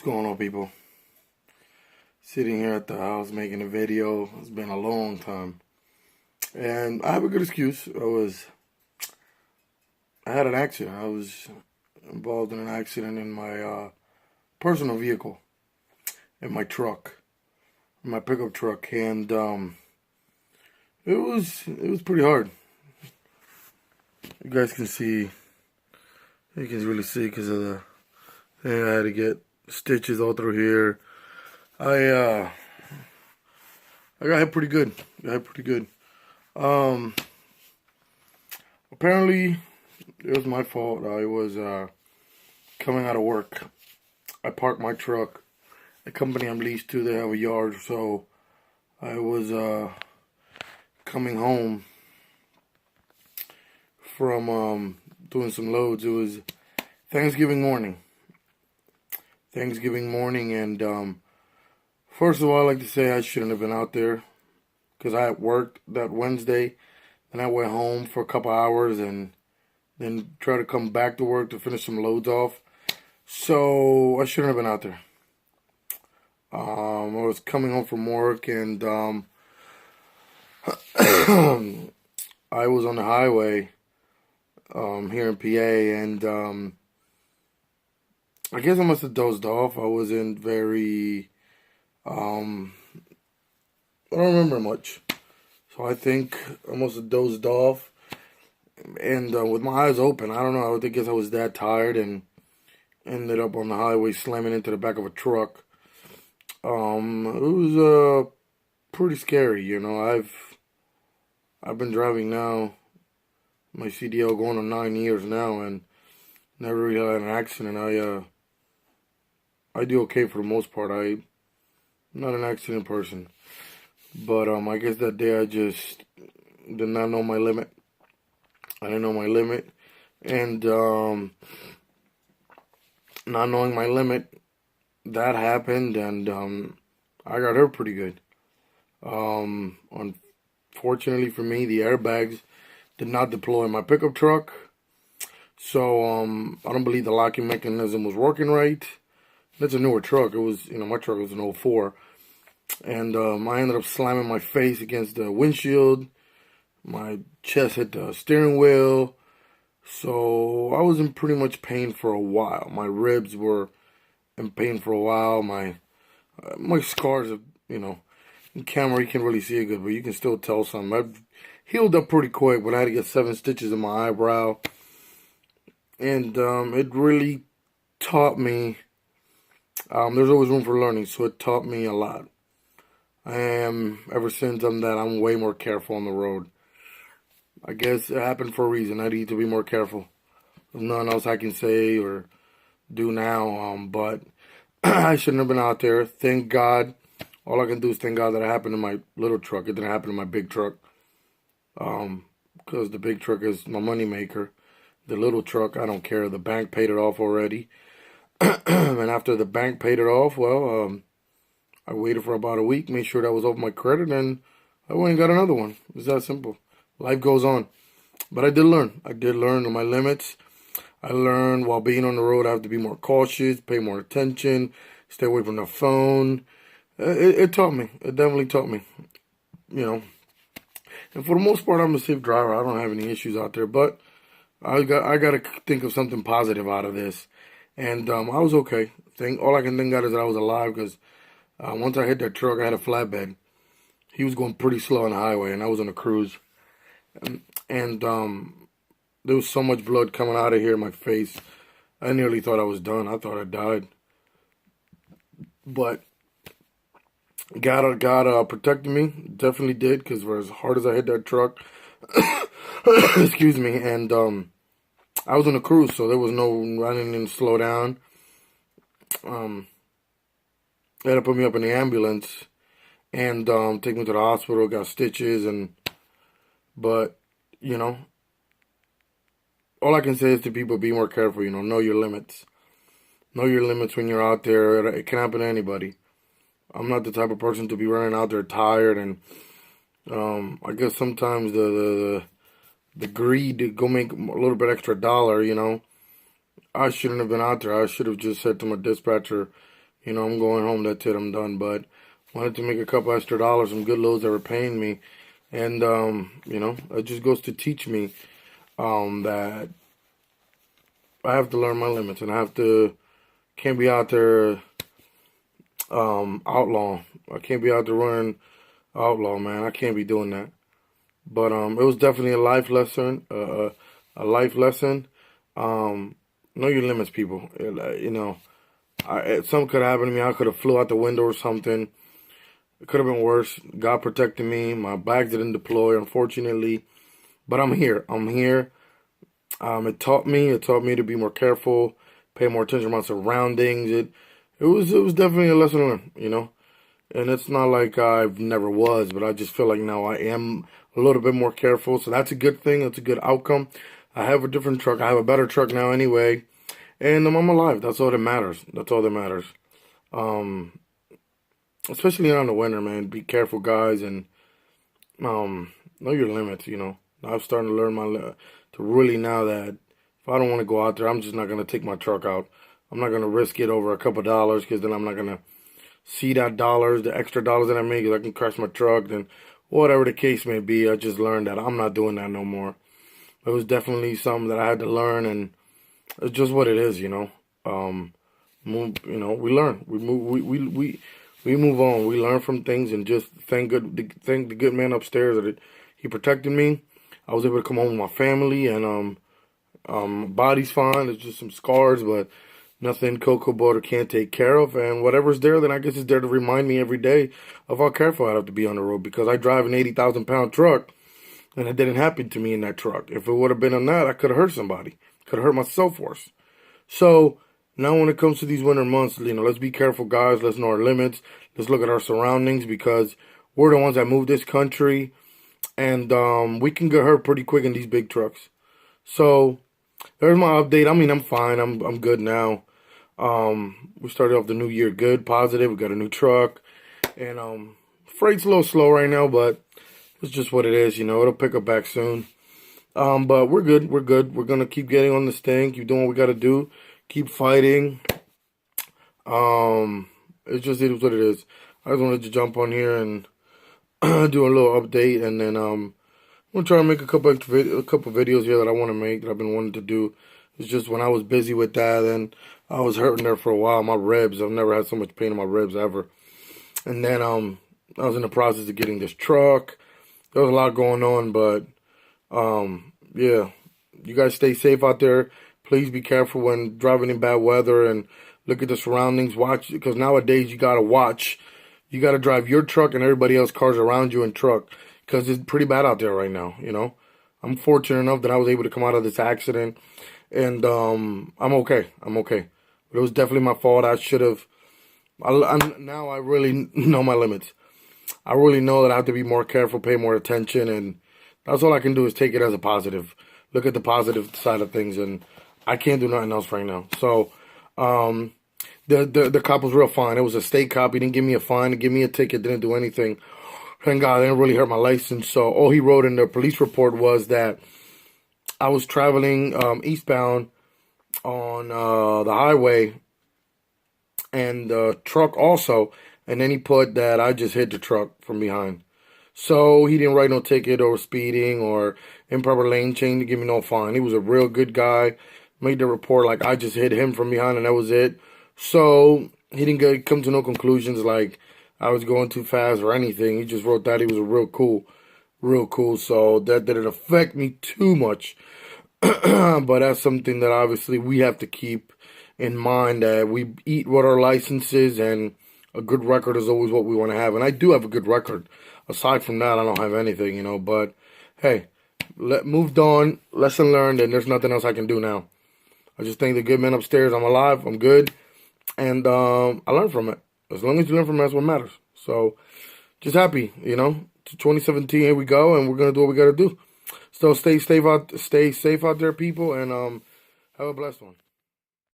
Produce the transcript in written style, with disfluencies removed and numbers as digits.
going on, people? Sitting here at the house making a video. It's been a long time. And I have a good excuse. I had an accident. I was involved in an accident in my personal vehicle, in my truck, in my pickup truck. And it was pretty hard. You guys can see, you can really see because of the thing. I had to get stitches all through here. I got hit pretty good. Um, Apparently it was my fault. I was coming out of work. I parked my truck. The company I'm leased to, they have a yard, so I was coming home from doing some loads. It was Thanksgiving morning. And first of all, I'd like to say I shouldn't have been out there because I had worked that Wednesday, and I went home for a couple hours and then tried to come back to work to finish some loads off. So I shouldn't have been out there. I was coming home from work, and I was on the highway here in PA, and I guess I must have dozed off. I wasn't very I don't remember much. So I think I must have dozed off. And with my eyes open, I don't know, I guess I was that tired and ended up on the highway slamming into the back of a truck. It was pretty scary, you know. I've been driving now, my CDL going on 9 years now, and never really had an accident. I do okay for the most part. I'm not an accident person. But I guess that day I just did not know my limit. I didn't know my limit. And not knowing my limit, that happened, and I got hurt pretty good. Unfortunately for me, the airbags did not deploy in my pickup truck. So I don't believe the locking mechanism was working right. That's a newer truck. It was, my truck was an '04. And I ended up slamming my face against the windshield. My chest hit the steering wheel. So I was in pretty much pain for a while. My ribs were in pain for a while. My scars, in camera you can't really see it good, but you can still tell some. I've healed up pretty quick, but I had to get 7 stitches in my eyebrow. And it really taught me, there's always room for learning, so it taught me a lot. Ever since I'm way more careful on the road. I guess it happened for a reason. I need to be more careful. There's nothing else I can say or do now, but I shouldn't have been out there. Thank God. All I can do is thank God that it happened in my little truck. It didn't happen in my big truck. Because the big truck is my money maker. The little truck, I don't care. The bank paid it off already. And after the bank paid it off, well, I waited for about a week, made sure that was off my credit, and I went and got another one. It's that simple. Life goes on. But I did learn. I did learn my limits. I learned while being on the road, I have to be more cautious, pay more attention, stay away from the phone. It taught me. It definitely taught me. And for the most part, I'm a safe driver. I don't have any issues out there. But I got to think of something positive out of this. And I was okay. All I can think of is that I was alive because once I hit that truck, I had a flatbed. He was going pretty slow on the highway, and I was on a cruise. And there was so much blood coming out of here in my face. I nearly thought I was done. I thought I died. But God protected me. Definitely did, because for as hard as I hit that truck, excuse me, and I was on a cruise, so there was no running and slow down. They had to put me up in the ambulance and take me to the hospital, got stitches, but, all I can say is to people, be more careful, know your limits. Know your limits when you're out there. It can happen to anybody. I'm not the type of person to be running out there tired, and I guess sometimes the greed to go make a little bit extra dollar, I shouldn't have been out there. I should have just said to my dispatcher, I'm going home. That's it. I'm done. But wanted to make a couple extra dollars, some good loads that were paying me, and it just goes to teach me that I have to learn my limits, and can't be out there outlaw. I can't be out there running outlaw, man. I can't be doing that. But it was definitely a life lesson. A life lesson. Know your limits, people. Something could have happened to me. I could have flew out the window or something. It could have been worse. God protected me. My bags didn't deploy, unfortunately. But I'm here. I'm here. It taught me. It taught me to be more careful, pay more attention to my surroundings. It was definitely a lesson learned. And it's not like I've never was, but I just feel like now I am a little bit more careful. So that's a good thing. That's a good outcome. I have a different truck. I have a better truck now anyway. And I'm alive. That's all that matters. That's all that matters. Especially around the winter, man. Be careful, guys, and know your limits. I'm starting to learn to really now that if I don't want to go out there, I'm just not going to take my truck out. I'm not going to risk it over a couple dollars because then I'm not going to see the extra dollars that I make. I can crash my truck, then whatever the case may be. I just learned that I'm not doing that no more. It was definitely something that I had to learn, and it's just what it is. We learn. We move on. We learn from things, and just thank the good man upstairs that he protected me. I was able to come home with my family, and body's fine. There's just some scars, but nothing Cocoa Butter can't take care of. And whatever's there, then I guess it's there to remind me every day of how careful I have to be on the road, because I drive an 80,000-pound truck, and it didn't happen to me in that truck. If it would have been on that, I could have hurt somebody. Could have hurt myself worse. So now when it comes to these winter months, let's be careful, guys. Let's know our limits. Let's look at our surroundings, because we're the ones that moved this country, and we can get hurt pretty quick in these big trucks. So there's my update. I mean, I'm fine. I'm good now. We started off the new year good, positive. We got a new truck, and freight's a little slow right now, but it's just what it is. It'll pick up back soon. But we're good. We're good. We're gonna keep getting on this thing. Keep doing what we gotta do. Keep fighting. It just is what it is. I just wanted to jump on here and do a little update, and then I'm gonna try to make a couple videos here that I want to make, that I've been wanting to do. It's just when I was busy with that, and I was hurting there for a while. My ribs. I've never had so much pain in my ribs ever. And then I was in the process of getting this truck. There was a lot going on, but yeah, you guys stay safe out there. Please be careful when driving in bad weather, and look at the surroundings. Watch, because nowadays you gotta watch. You gotta drive your truck and everybody else's cars around you in truck, because it's pretty bad out there right now. I'm fortunate enough that I was able to come out of this accident, and I'm okay. I'm okay. But it was definitely my fault. I should have. Now I really know my limits. I really know that I have to be more careful, pay more attention, and that's all I can do is take it as a positive. Look at the positive side of things, and I can't do nothing else right now. So, the cop was real fine. It was a state cop. He didn't give me a fine, didn't give me a ticket, didn't do anything. Thank God, it didn't really hurt my license. So all he wrote in the police report was that I was traveling eastbound on the highway, and the truck also. And then he put that I just hit the truck from behind. So he didn't write no ticket or speeding or improper lane change to give me no fine. He was a real good guy. Made the report like I just hit him from behind, and that was it. So he didn't come to no conclusions like I was going too fast or anything. He just wrote that he was a real cool. So that didn't affect me too much. But that's something that obviously we have to keep in mind, that we eat what our license is, and a good record is always what we want to have. And I do have a good record. Aside from that, I don't have anything, But, hey, moved on, lesson learned, and there's nothing else I can do now. I just thank the good man upstairs. I'm alive, I'm good, and I learned from it. As long as you learn from it, that's what matters. So, just happy, To 2017, here we go, and we're going to do what we got to do. So, stay safe out there, people, and have a blessed one.